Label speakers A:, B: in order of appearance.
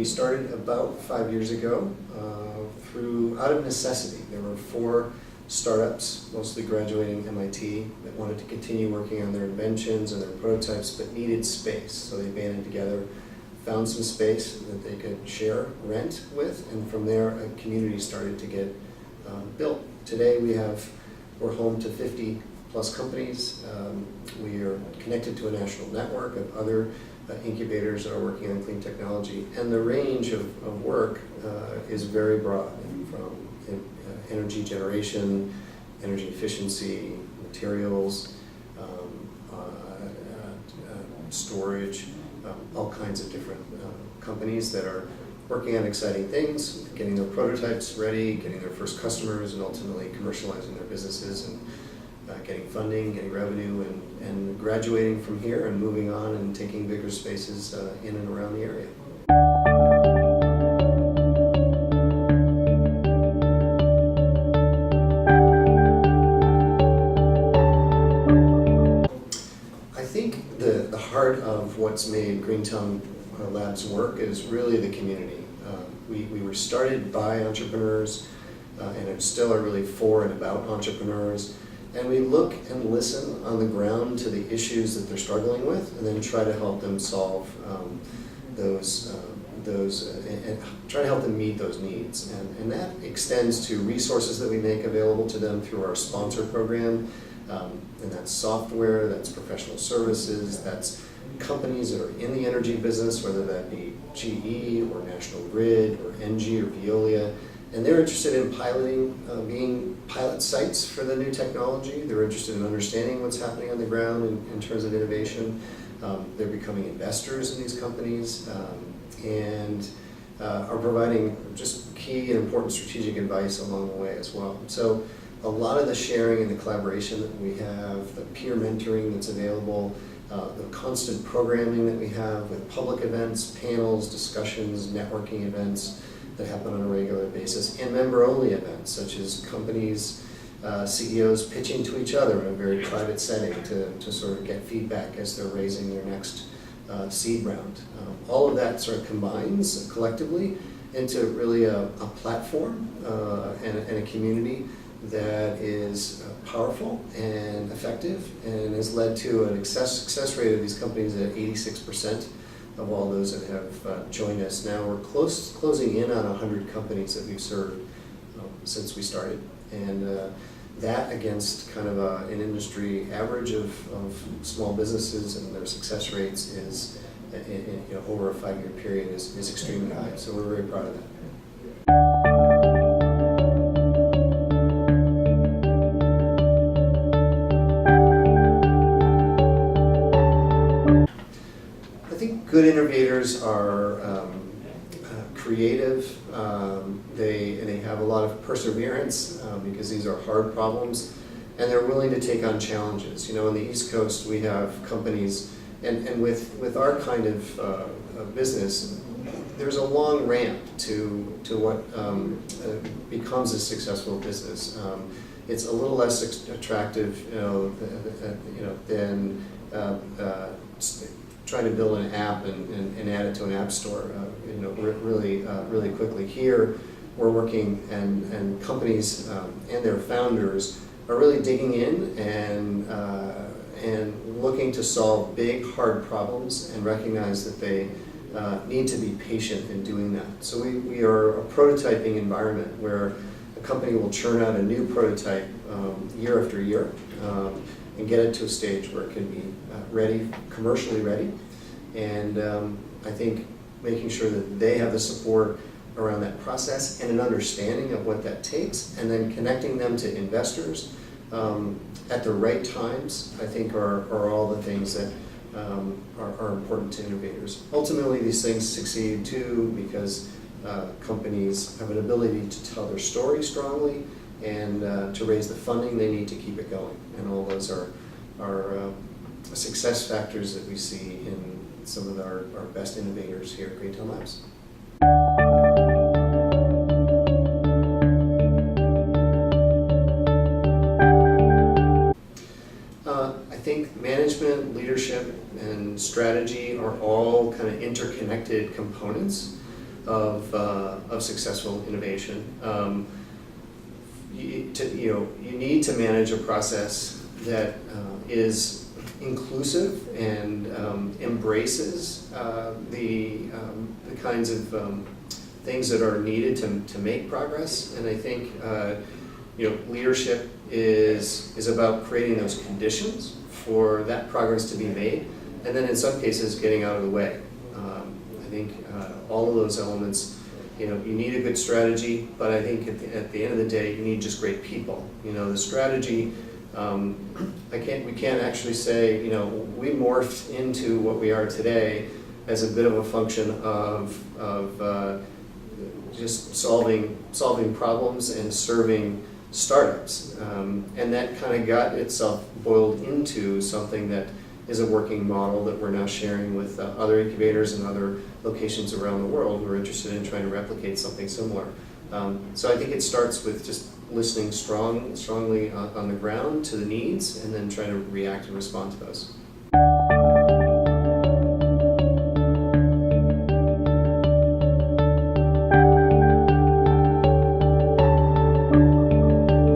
A: we started about 5 years ago out of necessity. There were 4 startups, mostly graduating MIT, that wanted to continue working on their inventions and their prototypes, but needed space. So they banded together, found some space that they could share, rent with, and from there a community started to get built. Today we're home to 50 plus companies. We are connected to a national network of other incubators that are working on clean technology, and the range of work is very broad, from energy generation, energy efficiency, materials, storage, all kinds of different companies that are working on exciting things, getting their prototypes ready, getting their first customers, and ultimately commercializing their businesses and getting funding, getting revenue, and graduating from here and moving on and taking bigger spaces in and around the area. I think the heart of what's made Greentown Labs work is really the community. We were started by entrepreneurs and still are really for and about entrepreneurs. And we look and listen on the ground to the issues that they're struggling with, and then try to help them solve those and try to help them meet those needs. And that extends to resources that we make available to them through our sponsor program. And that's software, that's professional services, that's companies that are in the energy business, whether that be GE or National Grid or ENGIE or Veolia. And they're interested in piloting, being pilot sites for the new technology. They're interested in understanding what's happening on the ground in terms of innovation. They're becoming investors in these companies and are providing just key and important strategic advice along the way as well. So a lot of the sharing and the collaboration that we have, the peer mentoring that's available, the constant programming that we have with public events, panels, discussions, networking events that happen on a regular basis, and member-only events, such as companies, CEOs pitching to each other in a very private setting to sort of get feedback as they're raising their next seed round. All of that sort of combines collectively into really a platform and a community that is powerful and effective, and has led to an success rate of these companies at 86%. Of all those that have joined us. Now we're closing in on 100 companies that we've served since we started, and that against kind of an industry average of small businesses and their success rates is, over a 5-year period is extremely high. So we're very proud of that. Good innovators are creative. They have a lot of perseverance because these are hard problems, and they're willing to take on challenges. On the East Coast, we have companies, and with our kind of business, there's a long ramp to what becomes a successful business. It's a little less attractive, than trying to build an app and add it to an app store, really quickly. Here, we're working, and companies and their founders are really digging in and looking to solve big, hard problems, and recognize that they need to be patient in doing that. So we are a prototyping environment where a company will churn out a new prototype year after year, and get it to a stage where it can be ready, commercially ready. And I think making sure that they have the support around that process and an understanding of what that takes, and then connecting them to investors at the right times, I think are all the things that are important to innovators. Ultimately, these things succeed too because companies have an ability to tell their story strongly, and to raise the funding they need to keep it going. And all those are success factors that we see in some of our best innovators here at Greentown Labs. I think management, leadership, and strategy are all kind of interconnected components. of successful innovation. You need to manage a process that is inclusive and embraces the kinds of things that are needed to make progress. And I think leadership is about creating those conditions for that progress to be made, and then in some cases getting out of the way. I think all of those elements, you need a good strategy, but I think at the end of the day, you need just great people. The strategy, we can't actually say, we morphed into what we are today as a bit of a function of just solving problems and serving startups. And that kind of got itself boiled into something that is a working model that we're now sharing with other incubators and other locations around the world who are interested in trying to replicate something similar. So I think it starts with just listening strongly on the ground to the needs, and then trying to react and respond to those.